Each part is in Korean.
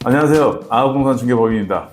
안녕하세요. 아흑부동산 중개법인입니다.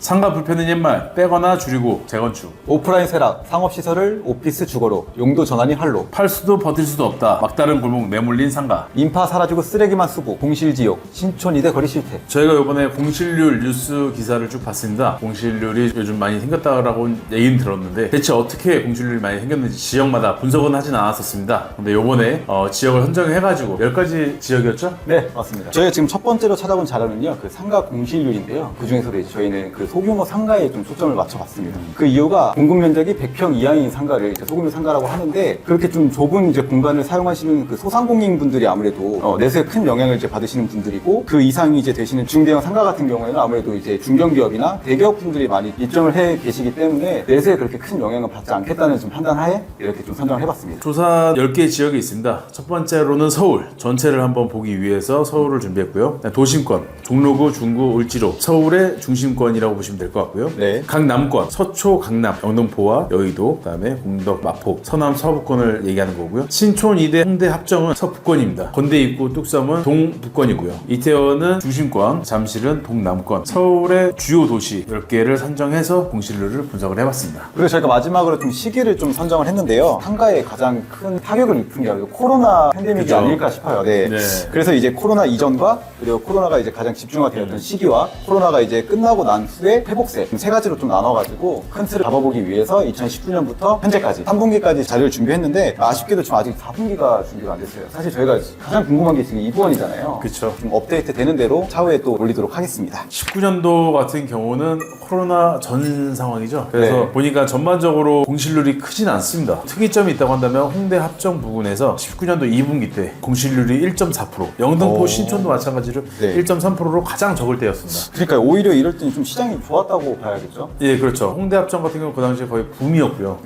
상가 불편은 옛말, 빼거나 줄이고 재건축. 오프라인 세락, 상업시설을 오피스 주거로, 용도 전환이 할로. 팔 수도 버틸 수도 없다. 막다른 골목 내몰린 상가. 인파 사라지고 쓰레기만 쓰고, 공실지옥, 신촌이대 거리 실태. 저희가 이번에 공실률 뉴스 기사를 쭉 봤습니다. 공실률이 요즘 많이 생겼다라고 얘기는 들었는데 대체 어떻게 공실률이 많이 생겼는지 지역마다 분석은 하진 않았었습니다. 근데 요번에 지역을 선정해가지고 10가지 지역이었죠? 네, 맞습니다. 저희가 지금 첫 번째로 찾아본 자료는요, 그 상가 공실률인데요. 그 중에서도 저희는 그 소규모 상가에 좀 초점을 맞춰봤습니다. 그 이유가 공급 면적이 100평 이하인 상가를 이제 소규모 상가라고 하는데, 그렇게 좀 좁은 이제 공간을 사용하시는 그 소상공인 분들이 아무래도 내수에 큰 영향을 이제 받으시는 분들이고, 그 이상이 이제 되시는 중대형 상가 같은 경우에는 아무래도 이제 중견기업이나 대기업 분들이 많이 입점을 해 계시기 때문에 내수에 그렇게 큰 영향을 받지 않겠다는 좀 판단하에 이렇게 좀 선정을 해봤습니다. 조사 10개 지역이 있습니다. 첫 번째로는 서울 전체를 한번 보기 위해서 서울을 준비했고요. 도심권, 종로구, 중구, 을지로, 서울의 중심권이라고 보시면 될 것 같고요. 네. 강남권, 서초, 강남, 영등포와 여의도, 그다음에 공덕, 마포, 서남, 서북권을 얘기하는 거고요. 신촌, 이대, 홍대 합정은 서북권입니다. 건대 입구, 뚝섬은 동북권이고요. 이태원은 중심권, 잠실은 동남권, 서울의 주요 도시 10개를 선정해서 공실률을 분석을 해봤습니다. 그리고 저희가 마지막으로 좀 시기를 좀 선정을 했는데요. 상가에 가장 큰 타격을 입은 게 코로나 팬데믹이 그죠. 아닐까 싶어요. 네. 네. 그래서 이제 코로나 이전과 그리고 코로나가 이제 가장 집중화되었던 시기와 코로나가 이제 끝나고 난 후에 회복세 세 가지로 좀 나눠가지고 큰 틀을 잡아보기 위해서 2019년부터 현재까지 3분기까지 자료를 준비했는데 아쉽게도 좀 아직 4분기가 준비가 안 됐어요. 사실 저희가 가장 궁금한 게 지금 2부원이잖아요. 그쵸. 좀 업데이트 되는 대로 차후에 또 올리도록 하겠습니다. 19년도 같은 경우는 코로나 전 상황이죠. 그래서 네. 보니까 전반적으로 공실률이 크진 않습니다. 특이점이 있다고 한다면 홍대 합정 부근에서 19년도 2분기 때 공실률이 1.4%, 영등포, 오. 신촌도 마찬가지로 네. 1.3%로 가장 적을 때였습니다. 그러니까 오히려 이럴 때는 좀 시장이 좋았다고 봐야겠죠? 예, 그렇죠. 홍대 합정 같은 경우 그 당시에 거의 붐이었고요.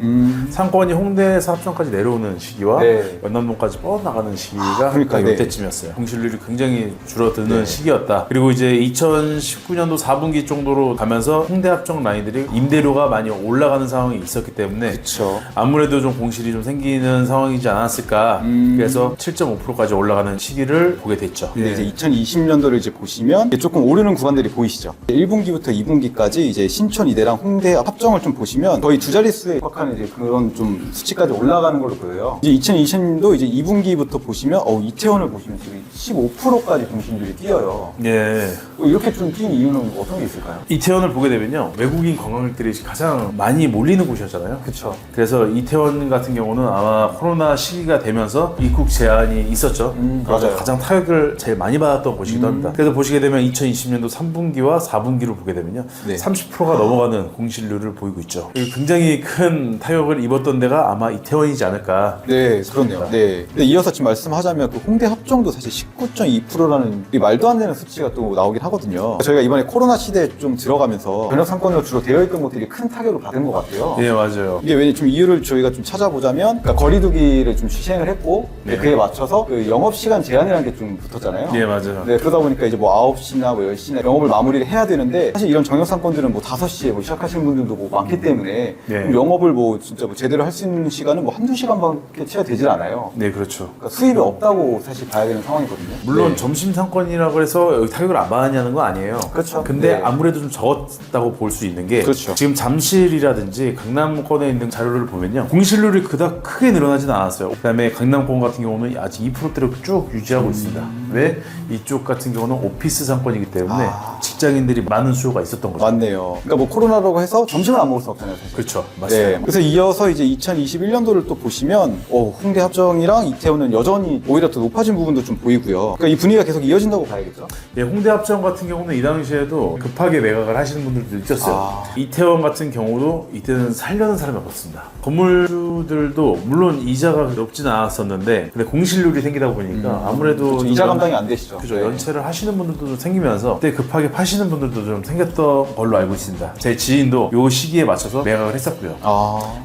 상권이 홍대에서 합정까지 내려오는 시기와 네. 연남동까지 뻗어나가는 시기가 그러니까요. 거의 이때쯤이었어요. 공실률이 굉장히 줄어드는 네. 시기였다. 그리고 이제 2019년도 4분기 정도로 가면서 홍대 합정 라인들이 임대료가 많이 올라가는 상황이 있었기 때문에 그렇죠. 아무래도 좀 공실이 좀 생기는 상황이지 않았을까. 그래서 7.5%까지 올라가는 시기를 보게 됐죠. 근데 이제 2020년도를 이제 보시면 조금 오르는 구간들이 보이시죠? 1분기부터 2분기까지 이제 신촌 이대랑 홍대 합정을 좀 보시면 거의 두 자릿수에 속하는 이제 그런 좀 수치까지 올라가는 걸로 보여요. 이제 2020년도 이제 2분기부터 보시면 이태원을 보시면 지금 15%까지 공실률이 뛰어요. 예. 이렇게 좀 뛴 이유는 어떤 게 있을까요? 이태원을 보게 되면요, 외국인 관광객들이 가장 많이 몰리는 곳이었잖아요. 그쵸. 그래서 이태원 같은 경우는 아마 코로나 시기가 되면서 입국 제한이 있었죠. 맞아요. 가장 타격을 제일 많이 받았던 곳이기도 합니다. 그래서 보시게 되면 2020년도 3분기와 4분기를 보게 되면요, 네. 30%가 넘어가는 공실률을 보이고 있죠. 굉장히 큰 타격을 입었던 데가 아마 이태원이지 않을까. 네, 그렇네요. 네. 근데 이어서 지금 말씀하자면 그 홍대 합정도 사실 19.2%라는 말도 안 되는 수치가 또 나오긴 하거든요. 저희가 이번에 코로나 시대에 좀 들어가면서 전역 상권으로 주로 되어 있던 곳들이 큰 타격을 받은 것 같아요. 예, 맞아요. 이게 왜냐 좀 이유를 저희가 좀 찾아보자면, 그러니까 거리두기를 좀 시행을 했고, 네. 그에 맞춰서 그 영업 시간 제한이라는 게 좀 붙었잖아요. 예, 맞아요. 네, 그러다 보니까 이제 뭐 9시나 뭐 10시나 영업을 마무리를 해야 되는데, 사실 이런 정역 상권들은 뭐 5시에 뭐 시작하시는 분들도 뭐 많기 때문에 네. 영업을 뭐 진짜 뭐 제대로 할 수 있는 시간은 뭐 한두 시간밖에 채 되질 않아요. 네, 그렇죠. 그러니까 수입이 없다고 사실 봐야 되는 상황이거든요. 물론 네. 점심 상권이라고 해서 여기 타격을 안 받았냐는 건 아니에요. 그렇죠. 근데 네. 아무래도 좀 적었다고 볼 수 있는 게, 그렇죠. 지금 잠실이라든지 강남권에 있는 자료를 보면요, 공실률이 그닥 크게 늘어나지는 않았어요. 그다음에 강남권 같은 경우는 아직 2%대로 쭉 유지하고 있습니다. 왜? 이쪽 같은 경우는 오피스 상권이기 때문에 직장인들이 많은 수요가 있었던 거죠. 맞네요. 그러니까 뭐 코로나라고 해서 점심을 안 먹을 수 없잖아요, 사실. 그렇죠. 맞습니다. 네. 그래서 이어서 이제 2021년도를 또 보시면 홍대 합정이랑 이태원은 여전히 오히려 더 높아진 부분도 좀 보이고요. 그러니까 이 분위기가 계속 이어진다고 봐야겠죠. 예, 홍대 합정 같은 경우는 이 당시에도 급하게 매각을 하시는 분들도 있었어요. 이태원 같은 경우도 이때는 살려는 사람이 없었습니다. 건물주들도 물론 이자가 높지는 않았었는데, 근데 공실률이 생기다 보니까 아무래도 그렇죠. 이자 감당이 안 되시죠. 그죠. 네. 연체를 하시는 분들도 좀 생기면서 그때 급하게 파시는 분들도 좀 생겼던 있었던 걸로 알고 있습니다. 제 지인도 요 시기에 맞춰서 매각을 했었고요.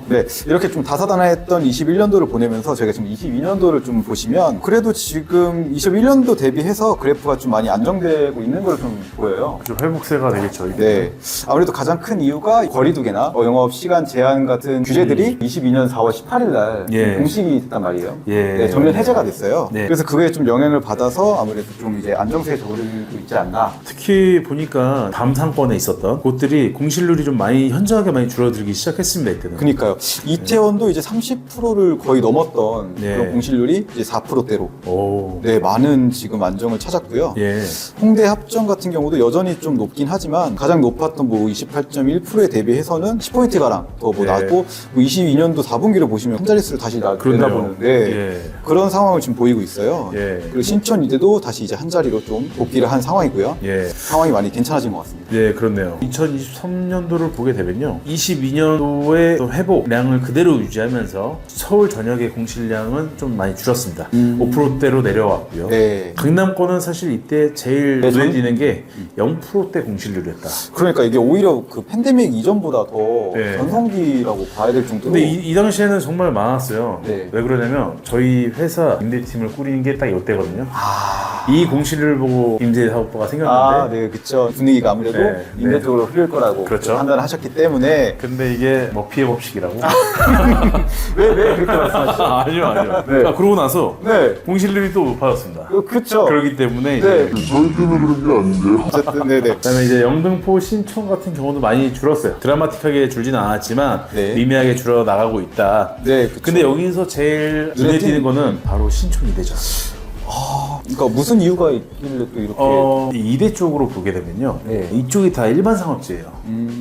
네. 이렇게 좀 다사다난했던 21년도를 보내면서 저희가 지금 22년도를 좀 보시면 그래도 지금 21년도 대비해서 그래프가 좀 많이 안정되고 있는 걸 좀 보여요. 좀 회복세가 되겠죠. 이게. 네. 아무래도 가장 큰 이유가 거리두기나 영업 시간 제한 같은 규제들이 22년 4월 18일 날 예. 공식이 됐단 말이에요. 예. 네, 전면 해제가 됐어요. 네. 그래서 그거에 좀 영향을 받아서 아무래도 좀 이제 안정세에 접어들고 있지 않나. 특히 보니까 밤 상권에 있었던 곳들이 공실률이 좀 많이 현저하게 많이 줄어들기 시작했습니다. 이때는. 그니까요. 이태원도 이제 30%를 거의 넘었던 네. 그런 공실률이 이제 4%대로. 오. 네, 많은 지금 안정을 찾았고요. 예. 홍대 합정 같은 경우도 여전히 좀 높긴 하지만 가장 높았던 뭐 28.1%에 대비해서는 10포인트가량 더 뭐 네. 낮고 뭐 22년도 4분기를 보시면 한 자릿수를 다시 그러네요. 내다보는데 예. 그런 상황을 지금 보이고 있어요. 예. 그리고 신천 이대도 다시 이제 한 자리로 좀 복귀를 한 상황이고요. 예. 상황이 많이 괜찮아진 것 같습니다. 네, 그렇네요. 2023년도를 보게 되면요. 22년도의 또 회복량을 그대로 유지하면서 서울 전역의 공실량은 좀 많이 줄었습니다. 5%대로 내려왔고요. 네. 강남권은 사실 이때 제일 네, 눈에 띄는 게 0%대 공실률이었다. 그러니까 이게 오히려 그 팬데믹 이전보다 더 네. 전성기라고 봐야 될 정도로. 근데 이 당시에는 정말 많았어요. 네. 왜 그러냐면 저희 회사 임대팀을 꾸리는 게 딱 이때거든요. 아, 이 공실률을 보고 임대사업부가 생겼는데 네, 그쵸. 분위기가 아무래도 네, 임대 네. 쪽으로 흐를 거라고 그렇죠. 판단을 하셨기 때문에 근데 이게 뭐 피해 법칙이라고? 왜 그렇게 말씀하시죠? 아니요. 네. 그러고 나서 네, 공실률이 또 높아졌습니다. 그쵸. 그렇기 때문에 네, 이제 저희 때문에 그런 게 아닌데요. 어쨌든 네네. 그다음에 이제 영등포, 신촌 같은 경우도 많이 줄었어요. 드라마틱하게 줄지는 않았지만 네. 미미하게 줄어 나가고 있다. 네, 그쵸. 근데 여기서 제일 눈에 눈에 띄는 거는 바로 신촌 이대죠. 그러니까 무슨 이유가 있길래 또 이렇게. 이 이대 쪽으로 보게 되면요. 네. 이쪽이 다 일반 상업지예요.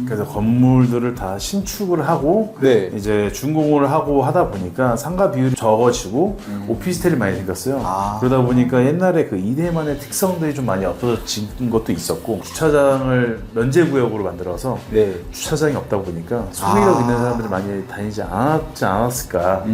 그래서 건물들을 다 신축을 하고 네. 이제 준공을 하고 하다 보니까 상가 비율이 적어지고 오피스텔이 많이 생겼어요. 아. 그러다 보니까 옛날에 그 이대만의 특성들이 좀 많이 없어진 것도 있었고 주차장을 면제구역으로 만들어서 네. 주차장이 없다 보니까 소비력 있는 사람들이 많이 다니지 않았을까.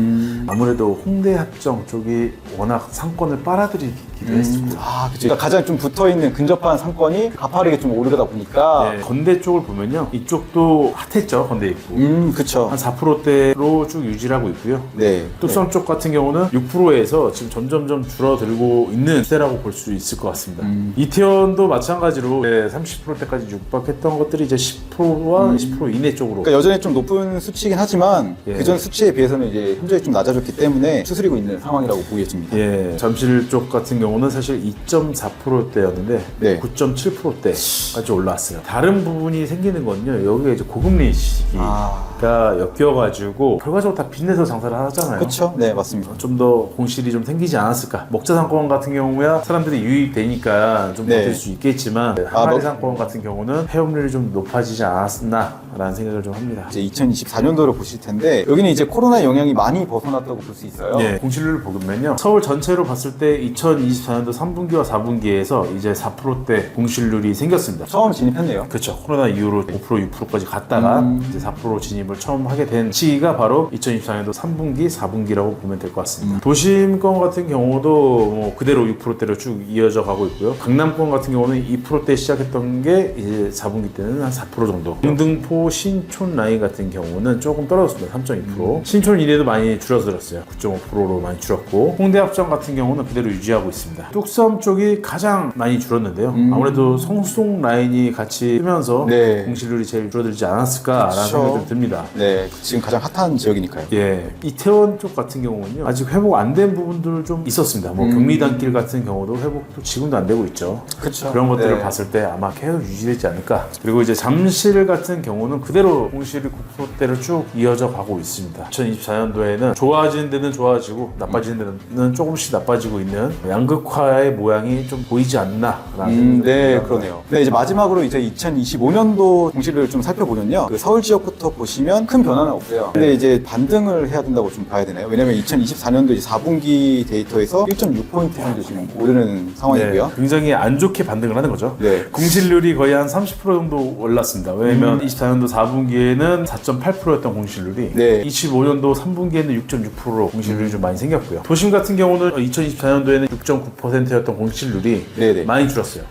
아무래도 홍대 합정 쪽이 워낙 상권을 빨아들이기도 했었고 그쵸. 그러니까 가장 좀 붙어 있는 근접한 상권이 가파르게 좀 오르다 보니까. 네, 건대 쪽을 보면요. 이쪽도 핫했죠. 건대 입구. 그쵸. 한 4%대로 쭉 유지를 하고 있고요. 네. 뚝섬 쪽 같은 경우는 6%에서 지금 점점점 줄어들고 있는 시대라고 볼 수 있을 것 같습니다. 이태원도 마찬가지로 30%대까지 육박했던 것들이 이제 10%와 10% 이내 쪽으로. 그러니까 여전히 좀 높은 수치이긴 하지만 예. 그전 수치에 비해서는 이제 현저히 좀 낮아졌기 때문에 추스리고 있는 상황이라고 보겠습니다. 예, 잠실 쪽 같은 경우는 사실 2.4%대였는데 네. 9.7%대까지 올라왔어요. 다른 부분이 생기는 건요. 여기가 이제 고금리 시기가 엮여가지고 결과적으로 다 빚내서 장사를 하잖아요. 그렇죠. 네, 맞습니다. 좀 더 공실이 좀 생기지 않았을까. 먹자 상권 같은 경우야 사람들이 유입되니까 좀 네. 버틸 수 있겠지만 항아리 먹- 상권 같은 경우는 폐업률이 좀 높아지지 않았나라는 생각을 좀 합니다. 이제 2024년도를 보실 텐데 여기는 이제 코로나 영향이 많이 벗어났다고 볼 수 있어요. 예, 공실률을 보면요. 서울 전체로 봤을 때 2024년도 3분기와 4분기에서 이제 4%대 공실률이 생겼습니다. 처음 진입했네요. 그렇죠. 코로나 이후로 5% 6%까지 갔다가 이제 4% 진입을 처음 하게 된 시기가 바로 2024년도 3분기, 4분기라고 보면 될 것 같습니다. 도심권 같은 경우도 뭐 그대로 6%대로 쭉 이어져 가고 있고요. 강남권 같은 경우는 2%대 시작했던 게 이제 4분기 때는 한 4% 정도. 영등포, 신촌 라인 같은 경우는 조금 떨어졌습니다. 3.2%. 신촌 이대도 많이 줄어들었어요. 9.5%로 많이 줄었고 홍대 합정 같은 경우는 그대로 유지하고 있습니다. 뚝섬 쪽이 가장 많이 줄었는데요. 아무래도 성수동 라인이 같이 뜨면서 네. 공실률이 제일 줄어들지 않았을까라는 그쵸. 생각이 좀 듭니다. 네, 지금 가장 핫한 지역이니까요. 예, 이태원 쪽 같은 경우는요 아직 회복 안 된 부분들 좀 있었습니다. 뭐 경리단길 같은 경우도 회복도 지금도 안 되고 있죠. 그렇죠. 그런 것들을 네. 봤을 때 아마 계속 유지되지 않을까. 그리고 이제 잠실 같은 경우는 그대로 공실이 9%대로 쭉 이어져 가고 있습니다. 2024년도에는 좋아지는 데는 좋아지고 나빠지는 데는 조금씩 나빠지고 있는 양극화의 모양이 좀 보이지 않나라는 생각이 네, 듭니다. 그러네요. 네, 이제 마지막으로 이제 2025년도 공시를 좀 살펴보면요. 그 서울 지역부터 보시면 보면 큰 변화는 없어요. 근데 이제 반등을 해야 된다고 좀 봐야 되나요? 왜냐면 2024년도 이제 4분기 데이터에서 1.6포인트 정도 지금 오르는 상황이고요. 네, 굉장히 안 좋게 반등을 하는 거죠. 네. 공실률이 거의 한 30% 정도 올랐습니다. 왜냐면 24년도 4분기에는 4.8%였던 공실률이 네. 25년도 3분기에는 6.6%로 공실률이 좀 많이 생겼고요. 도심 같은 경우는 2024년도에는 6.9%였던 공실률이 네네. 많이 줄었어요.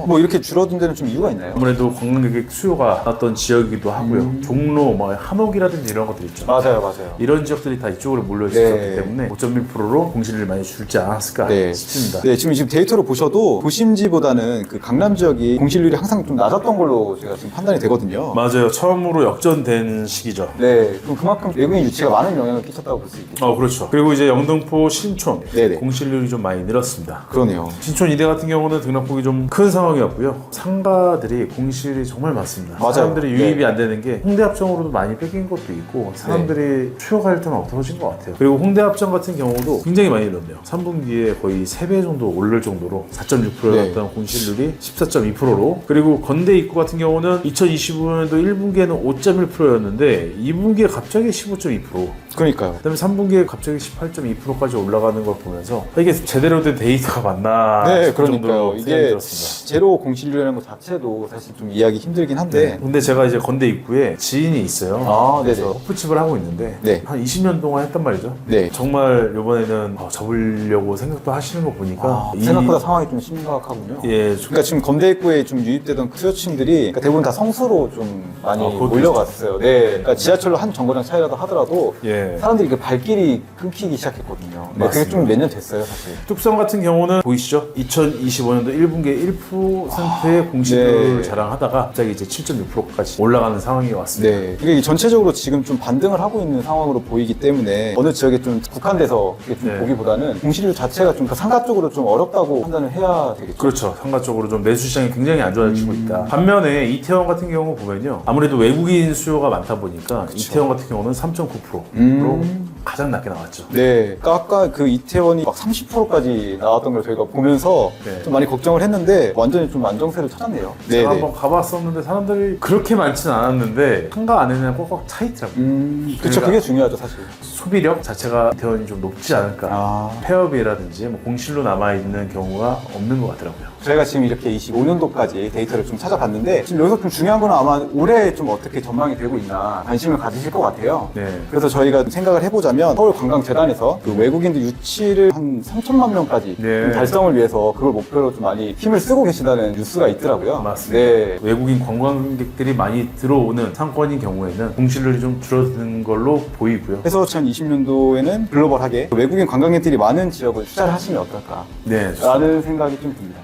뭐 이렇게 줄어든 데는 좀 이유가 있나요? 아무래도 관광객 수요가 많았던 지역이기도 하고요. 종로, 뭐 한옥이라든지 이런 것들 있죠. 맞아요. 이런 지역들이 다 이쪽으로 몰려 있었기 네. 때문에 5.1%로 공실률이 많이 줄지 않았을까 싶습니다. 네, 지금 데이터로 보셔도 도심지보다는 그 강남 지역이 공실률이 항상 좀 낮았던 걸로 제가 지금 판단이 되거든요. 맞아요. 처음으로 역전된 시기죠. 네, 그럼 그만큼 외국인 유치가 많은 영향을 끼쳤다고 볼 수 있겠죠. 그렇죠. 그리고 이제 영등포 신촌 네네. 공실률이 좀 많이 늘었습니다. 그러네요. 신촌 이대 같은 경우는 등락폭이 좀 큰 상황이었고요. 상가들이 공실이 정말 많습니다. 맞아요. 사람들이 유입이 네. 안 되는 게 홍대 합정으로도 많이 뺏긴 것도 있고 사람들이 수요가 일단 없어진 것 같아요. 그리고 홍대 합정 같은 경우도 굉장히 많이 늘었네요. 3분기에 거의 3배 정도 오를 정도로 4.6%였던 공실률이 14.2%로 그리고 건대 입구 같은 경우는 2025년도 1분기에는 5.1%였는데 2분기에 갑자기 15.2%. 그러니까요. 그다음에 3분기에 갑자기 18.2%까지 올라가는 걸 보면서 이게 제대로 된 데이터가 맞나 네, 싶을 그러니까요. 정도로 생각이 이게 들었습니다. 제로 공실률이라는 것 자체도 사실 좀 이해하기 힘들긴 한데. 근데 제가 이제 건대 입구에 지인이 있어요. 아, 그래서 네네. 호프집을 하고 있는데 네. 한 20년 동안 했단 말이죠. 네. 정말 이번에는 접으려고 생각도 하시는 거 보니까 생각보다 상황이 좀 심각하군요. 예, 그러니까 지금 건대 입구에 좀 유입되던 그 수요층들이 그러니까 대부분 다 성수로 좀 많이 그것도 몰려갔어요. 네. 그러니까 지하철로 한 정거장 차이라도 하더라도 예. 사람들이 그 발길이 끊기기 시작했거든요. 네, 그게 맞습니다. 좀 몇 년 됐어요, 사실. 뚝섬 같은 경우는 보이시죠? 2025년도 1분기에 1%의 공실률을 네. 자랑하다가 갑자기 이제 7.6%까지 올라가는 상황이 왔습니다. 네. 이게 전체적으로 지금 좀 반등을 하고 있는 상황으로 보이기 때문에 어느 지역에 좀 국한돼서 이렇게 좀 네. 보기보다는 공실률 자체가 좀 그 상가 쪽으로 좀 어렵다고 판단을 해야 되겠죠. 그렇죠. 상가적으로 좀 매수 시장이 굉장히 안 좋아지고 있다. 반면에 이태원 같은 경우 보면요. 아무래도 외국인 수요가 많다 보니까 이태원 같은 경우는 3.9%로 가장 낮게 나왔죠. 네. 그러니까 아까 그 이태원이 막 30%까지 나왔던 걸 저희가 보면서 네. 좀 많이 걱정을 했는데 완전히 좀 안정세를 찾았네요. 제가 한번 가봤었는데 사람들이 그렇게 많지는 않았는데 상가 안에는 꽉꽉 차 있더라고요. 그렇죠. 그러니까 그게 중요하죠, 사실. 소비력 자체가 이태원이 좀 높지 않을까. 아. 폐업이라든지 뭐 공실로 남아있는 경우가 없는 것 같더라고요. 저희가 지금 이렇게 25년도까지 데이터를 좀 찾아봤는데 지금 여기서 좀 중요한 건 아마 올해 좀 어떻게 전망이 되고 있나 관심을 가지실 것 같아요. 네. 그래서 저희가 생각을 해보자면 서울관광재단에서 그 외국인들 유치를 한 3천만 명까지 네. 좀 달성을 위해서 그걸 목표로 좀 많이 힘을 쓰고 계신다는 뉴스가 있더라고요. 맞습니다. 네. 외국인 관광객들이 많이 들어오는 상권인 경우에는 공실률이 좀 줄어드는 걸로 보이고요. 그래서 2020년도에는 글로벌하게 외국인 관광객들이 많은 지역을 투자를 하시면 어떨까 네, 라는 생각이 좀 듭니다.